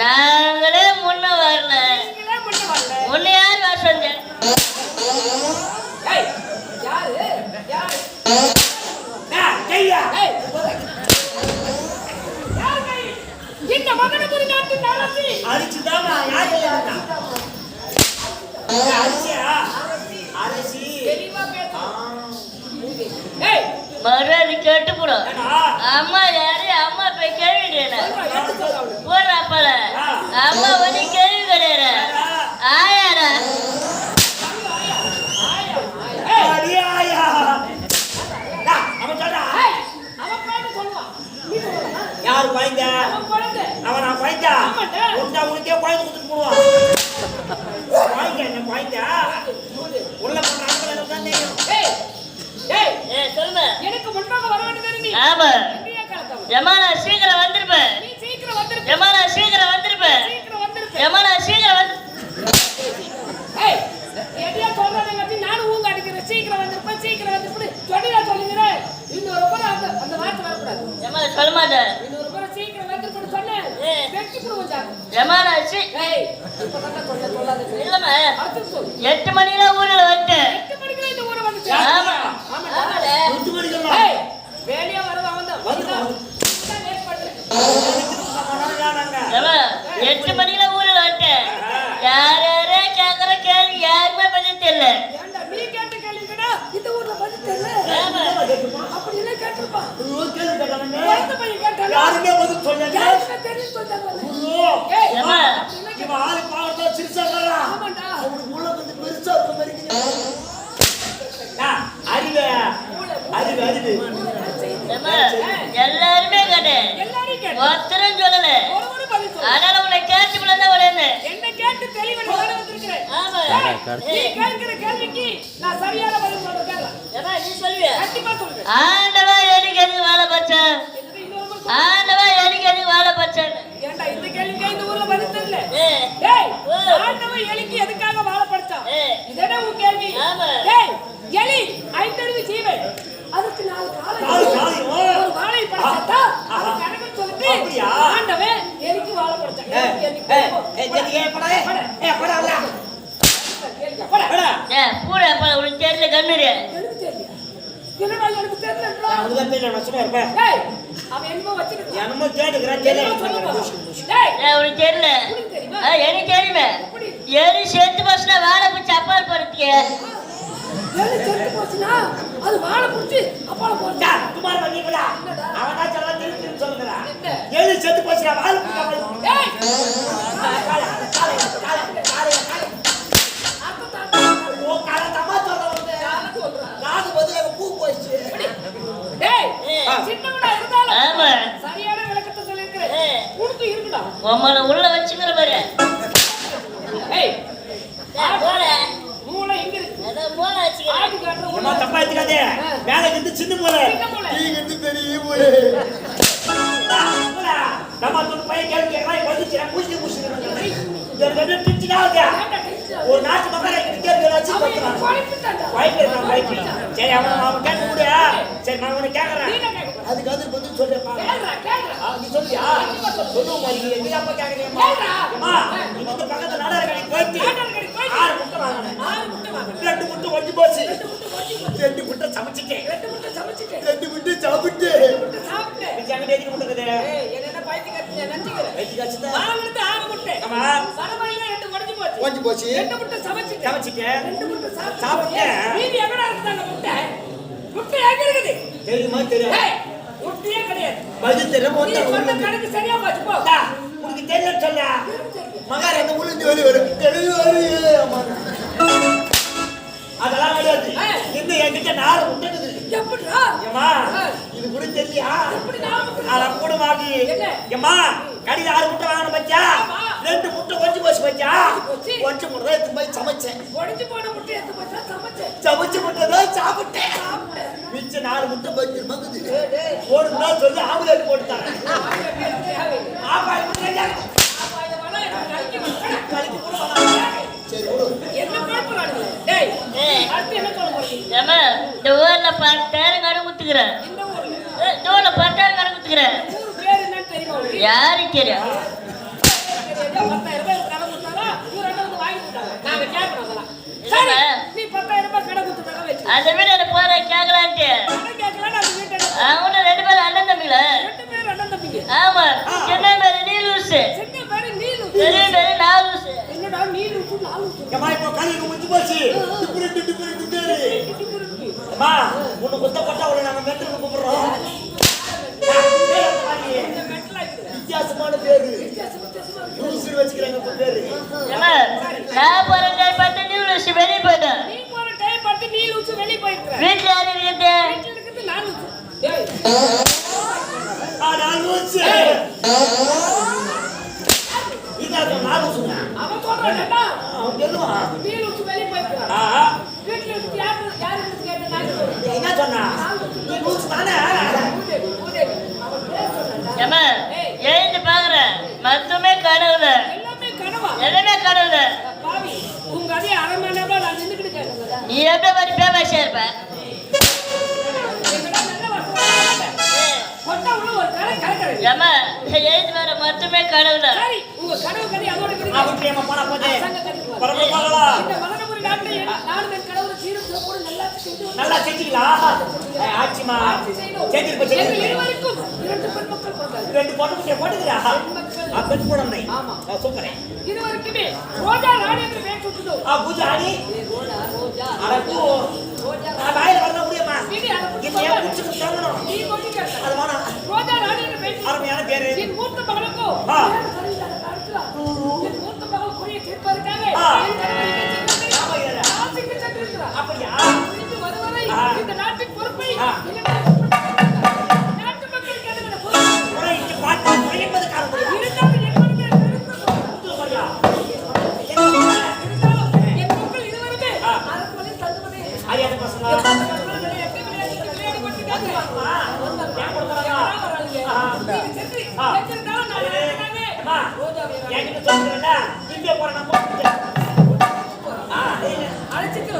நாங்களே முன்ன வரல, முன்ன யார் வர சொன்ன? இந்த மகனபுரி நாட்டின் அரசி அரிசிதாமா யார் அரசி தெளிவா பேசு. ஏய் மறுபடி கேட்டு போறோம். அம்மா யாரு? அம்மா போய் கேள்விடுறேன் போடுறாப்பல. அம்மா வந்து கேள்வி கிடையாது. ஆயாடா யாரு குழந்தை? அவன் நான் குழந்தை உனக்கே குழந்தை கொடுத்துட்டு போடுவான். குழந்தை என்ன குழந்தை உள்ள எனக்கு முன்னாக வர வேண்டியது நீ. ஆமா யமானா சீக்கிரம் வந்திருப்பேன். நீ சீக்கிரம் வந்திருப்ப. யமானா சீக்கிரம் வந்திருப்பேன். சீக்கிரம் வந்திருப்ப. யமானா சீக்கிரம் வந்து. ஏய் எடியா சொல்றத பத்தி நானும் ஊங்க அடிக்கிறேன். சீக்கிரம் வந்திருப்ப, சீக்கிரம் வந்திருப்ப சொல்லிடா சொல்லுங்கறே. இன்னொரு முறை அந்த வார்த்தை வர கூடாது. யமானா சொல்ல மாட்டேன். இன்னொரு முறை சீக்கிரம் வந்திருப்ப சொன்னேன். வெட்டி போடுவாங்க. யமானா ஏய் இப்ப கட்ட சொல்லாத. இல்லமா அடுத்து சொல். 8 மணில ஊர்ல வந்துட்டேன். 8 மணிக்கு இந்த ஊரை வந்துச்சு. ஆமா ஆமாடா. 8 மணிக்கு ஏய் வேலையா வரவா வந்தா நான் லேட் பண்றேன். 8 மணில ஊர்ல வந்துட்டேன். யாரே கேக்குற கேள்வி யாருமே பதில் தெரியல. ஏண்டா நீ கேட்ட கேள்விடா இந்த ஊர்ல பதில் தெரியல. ஆமா அப்படி இல்ல கேட்றப்பா. கேள்வி கேட்டானே அந்த பையன் கேட்டானே. யாருமே பதில் சொல்லல. யாருக்கு தெரியும் சொல்றாங்க. ஏய் ஏமா இவ ஆளு பாவத்தை சிரிச்சாங்கடா. ஆமாடா. அவனுக்கு உள்ள கொஞ்சம் பெருசா இருக்க மாதிரி இருக்கு. அறிவு அறிவு அறிவு எல்லாருமே கேட்டேன். எல்லாரும் கேட்டாங்க. ஒருத்தரும் சொல்லல. ஒருவரு பதில் சொல்ல. அதனால உன்னை கேட்டு விழுந்தா உடனே என்ன கேட்டு தெளிவா ஓட வந்திருக்கிறேன். ஆமா நீ கேட்கிற கேள்விக்கு நான் சரியான பதில் சொல்றேன். ஏமா நீ சொல்லுவியா? கண்டிப்பா சொல்றேன். ஆண்டவா எனக்கு எதுக்கு வாழ பச்சேன்? ஆண்டவா எனக்கு எதுக்கு வாழ பச்சேன்? ஏண்டா இந்த கேள்விக்கு இந்த ஊர்ல பதில் தெரியல. ஏய் டேய் ஆண்டவன் எலிக்கு எதுக்காக வாழ படைச்சான்? இதென்ன உன் கேள்வி? ஆமா. டேய் எலி ஐந்தறிவு ஜீவன். அதுக்கு நாலு காலை ஒரு வாழை படைச்சா அது கணக்கு சொல்லிட்டு ஆண்டவன் எலிக்கு வாழ படைச்சான். பூர உனக்கு தெரியல கண்ணுரு. எனக்கு தெரியல. என்னடா எனக்கு தெரியலன்றா? அதுதான் தெரியல நான் சும்மா இருப்பேன். டேய் அவன் என்னமோ வச்சிருக்கான். என்னமோ கேட்டுக்கறான் தெரியல. டேய் உனக்கு தெரியல. உனக்கு தெரியுமா? எனக்கு தெரியுமே. எலி செத்து போச்சுனா வாழை பிடிச்சி அப்பால் போறதுக்கு. எலி செத்து போச்சுனா அது வாழை பிடிச்சி அப்பால் போறதா? குமார் பண்ணீங்களா? அவனா சொல்ல தெரியும் சொல்லுங்கடா. எலி செத்து போச்சுனா வாழை பிடிச்சி அப்பால். டேய் காலை ஓ காலை தமா சொல்றவங்க நாக்கு பதில பூ போயிச்சு. டேய் சின்னவனா இருந்தாலும் ஆமா சரியான விளக்கத்தை சொல்லிருக்கேன். உனக்கு இருக்குடா. உம்மல உள்ள வச்சுக்கிற பாரு. ஏய் போல மூளை எங்க இருக்கு? அத போல வச்சுக்கிற. ஆடி காட்ற அம்மா தப்பா எடுத்துக்காதே. மேல இருந்து சின்ன மூளை. நீங்க இருந்து பெரிய மூளை. நம்ம அந்த பையன் கேள்வி கேக்குறான் வந்துச்சு பூசி பூசி. எனக்கு பிடிச்சிடாதே. ஒரு நாட்டு மக்களே கேள்வி வச்சு போறான். வாய்ப்பு சரி அவன் கேட்க முடியா? சரி நான் உன்னை கேக்குறேன். அதுக்கு அது பதில் சொல்றேப்பா. கேக்குறா நீ சொல்றியா? சொல்லுங்க மாதிரி எங்க அப்பா கேக்குறீங்கம்மா? அம்மா இந்த பக்கத்துல நாடகடி போயிட்டு 6 முட்டை வாங்குறேன். 6 முட்டை வாங்குறேன். 2 முட்டை ஒஞ்சி போச்சு. 2 முட்டை சமைச்சிட்டேன். 2 முட்டை சமைச்சிட்டேன். 2 முட்டை சாப்பிட்டு. 2 முட்டை சாப்பிட்டேன். நீ அங்க எதுக்கு முட்டை கதே? ஏய் என்ன பைத்தி கட்டியா நஞ்சிக்கற. வெச்சி கச்சிதா. வாங்குறது 6 முட்டை. ஆமா. சரமையில 2 உடைஞ்சு போச்சு. ஓஞ்சி போச்சு. 2 முட்டை சமைச்சிட்டேன். சமைச்சிட்டேன். 2 முட்டை சாப்பிட்டேன். சாப்பிட்டேன். மீதி எங்கடா இருக்குது அந்த முட்டை? முட்டை எங்க இருக்குது? தெரியுமா தெரியாது. ஏய், முட்டையே கிடையாது. பதில் தெரியாம நீ சொன்ன ஒருத்தர் கணக்கு சரியா போச்சு போ. டா, உனக்கு தெரியல சொல்ல மகாராஜா உளுந்து வெளி வரும் தெளிவாரு அம்மா. அதெல்லாம் கிடையாது. இன்னும் என்கிட்ட 4 முட்டை இருக்குது. எப்படிடா? ஏம்மா இது கூட தெரியலையா? எப்படி நான் முட்டை அட கூட மாட்டி. என்ன? ஏம்மா கடையில 6 முட்டை வாங்கணும் பச்சா. ஆமா. 2 முட்டை ஒஞ்சி போச்சு பச்சா. போச்சு. ஒஞ்சி முட்டை எடுத்து போய் சமைச்சேன். உடைஞ்சு போன முட்டை எடுத்து போச்சா சமைச்சேன். சமைச்ச முட்டை தான் சாப்பிட்டேன். சாப்பிட்டேன். மிச்ச 4 முட்டை பஞ்சு மகுது. ஒரு நாள் சொல்லி ஆம்லெட் போட்டுட்டாங்க. ஆப்பா முட்டை அப்ப இத வேணா எனக்கு கழிக்க மாட்டேன். கலக்கி கூட வராங்க. சரி விடு. என்ன குழப்பறானுங்க? டேய், ஏய். அடுத்து என்ன சொல்ல போறீங்க? ஏம்மா, இந்த ஊர்ல 10,000 கடை குத்துக்கிறேன். இந்த ஊர்ல இந்த ஊர்ல 10,000 கடை குத்துக்கிறேன். ஊர் பேர் என்னன்னு தெரியுமா உங்களுக்கு? யாருக்கு தெரியும்? 10,000 ரூபாய் கடை கொடுத்தாரா? இவரு என்ன வந்து வாங்கி கொடுத்தாங்க. நாங்க கேட்கறோம் அதெல்லாம். சரி, நீ 10,000 ரூபாய் கடை கொடுத்துட்டா வச்சு. அந்த வீடு எனக்கு போற கேட்கலான்ட்டு கடை கேட்கலாம் அது வீட்டை அவங்க 2 பேரும் அண்ணன் தம்பிங்களா? 2 பேர் அண்ணன் தம்பிங்க. ஆமா, சின்ன பேரு நீலூசு, சின்ன பேரு நீலு. பெரிய பேரு நாலூசு. என்னடா நீலு நாலு ஏம்மா இப்போ கல்லுக்கு முடிஞ்சு போச்சு. டிப்புரு. அம்மா உன்னை குத்த கொட்டா உள்ள நாங்க மெட்ரோல கூப்பிடுறோம். இந்த மெட்டலா இருக்குது. வித்தியாசமான பேரு. லூசு வச்சுக்கிறாங்க இப்ப பேரு. ஏம்மா, நான் போற டைம் பார்த்து நீலூசு வெளியே போயிட்டேன். நீ போற டைம் பார்த்து நீலு வெளிய போயிடுற. வீட்டுல யாரு இருக்குது? வீட்டுல இருக்குது நாலு. டேய், நான் லூசு. இதான் நான் லூசுங்க. அவன் சொல்றான்டா. அவன் சொல்லுவான். நீலு வெளிய போயிடுற. ஆ வீட்டுல இருந்து யாரு கேட்ட நாலு. என்ன சொன்னா? நீ லூசு தானே? அவன் பேர் சொன்னான்டா. ஏம்மா, எழுந்து பாக்குறேன், மொத்தமே கனவுதான். எல்லாமே கனவா? எல்லாமே கனவுதான். பாவி, உங்க அதே அரை மணி நேரம் நான் நின்னுக்கிட்டு கேட்டேன். நீ எப்படி மாதிரி பேமாஷா இருப்ப? எங்கடா நல்ல வார்த்தை கொட்டா உள்ள ஒரு கரை கரைக்கறது. ஏம்மா, எழுந்து வர மொத்தமே கனவுதான். சரி, உங்க கனவு கதை அதோட கதை. அவன் ஏமா போனா போதே. சங்க கதைக்கு வா. பரபர பார்க்கலாம். இந்த மலனபுரி நாட்டுல நாலு பேர் கடவுளை சீரும் சிறப்போடு நல்லா செஞ்சு நல்லா செஞ்சீங்களா? ஆச்சிமா. செஞ்சிரு போச்சு. எங்க இருவருக்கும் 2 பெண் மக்கள் பிறந்தார்கள். 2 பொண்ணு போட்டுக்கிறா. பெண் குழந்தை. ஆமா. சூப்பரே. இருவருக்குமே ரோஜா ராணி என்று பெயர் சூட்டினோம். பூஜாரி. ரோஜா அடக்கு. ரோஜா வாயில வரல முடியுமா? இது அத பத்தி இது ஏன் குடிச்சு தரணும்? நீ கொட்டி கேட்ட. அது வேணா. ரோஜா ராணி என்று பெயர் அருமையான பேரு. என் மூத்த மகளுக்கோ ஆ. என் மூத்த மகள் குறிய கேட்பதற்காக ஆ. என் கணவரை கேட்கிறார். ஆமா, இல்ல. ஆசைக்கு சென்றிருக்கிறார். அப்படியா? இன்று வருவரை ஆ. இந்த நாட்டின் பொறுப்பை ஆ. நாட்டு மக்களுக்கு எதிரான பொறுப்பு குறைக்கு பாட்டு குறைப்பது காரணம். இருந்தாலும் எப்பொழுதுமே நிறுத்தப்படும். சொல்றியா? இருந்தாலும் என் மக்கள் இருவருமே ஆ. அரண்மனை தங்குவதே இல்லை. ஐயா பசங்க. எப்படி விளையாடி கொண்டிருக்காங்க. ஏன் கொடுக்கறாங்க? வராங்க. ஆ. நீங்க சென்று ஆ. சென்றிருந்தாலும் நான் நினைக்கிறாங்க. அம்மா, ரோஜாவை என்கிட்ட சொல்றேன்ல, இங்கே போற நம்ம அழைச்சிட்டு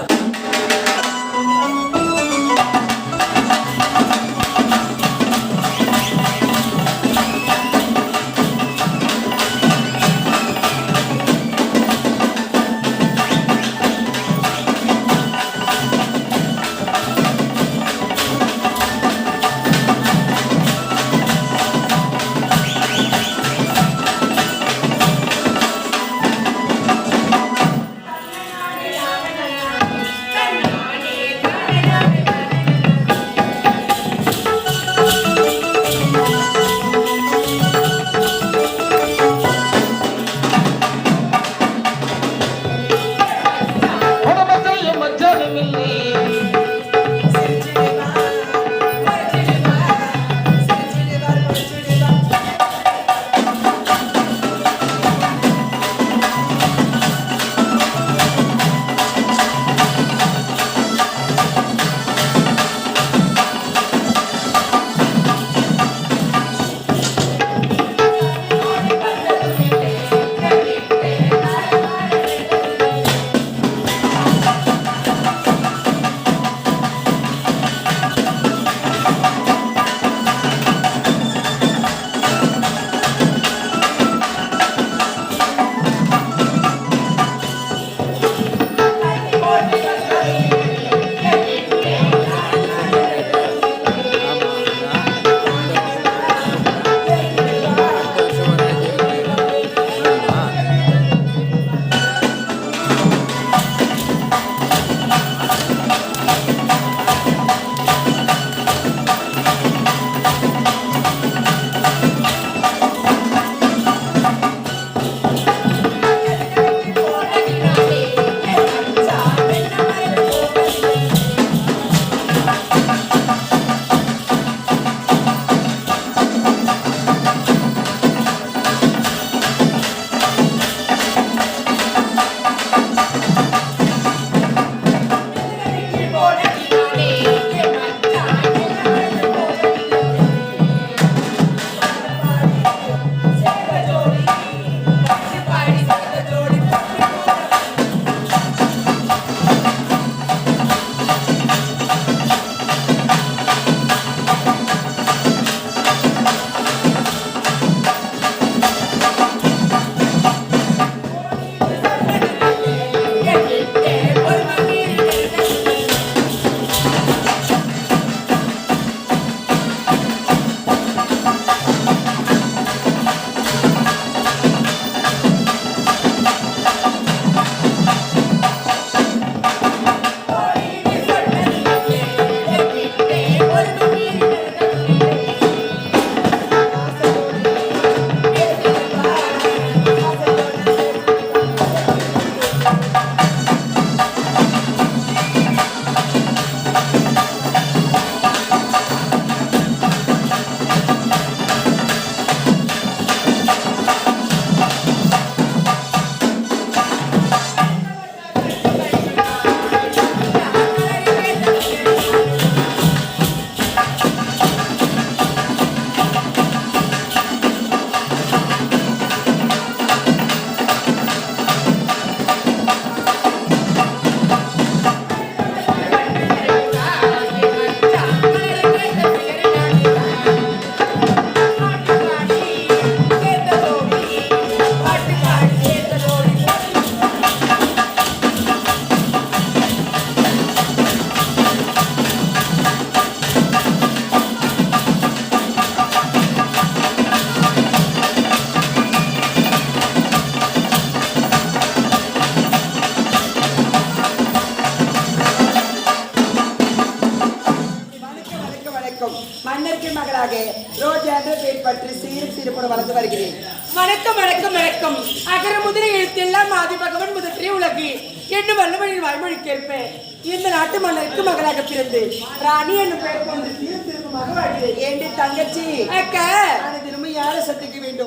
மகளாக ரோஜா என்ற பெயர் பற்றி சீரும் சிறப்புடன் வளர்ந்து வருகிறேன். வணக்கம் வணக்கம் வணக்கம். அகர முதல எழுத்தெல்லாம் ஆதி பகவன் முதற்றே உலகு என்று வல்லவனின் வாய்மொழி கேட்பேன். இந்த நாட்டு மன்னருக்கு மகளாக பிறந்து ராணி என்னும் பெயர் கொண்டு சீரும் சிறப்புமாக வாழ்கிறேன். ஏண்டி தங்கச்சி அக்கா நான் திரும்ப யாரை சந்திக்க வேண்டும்?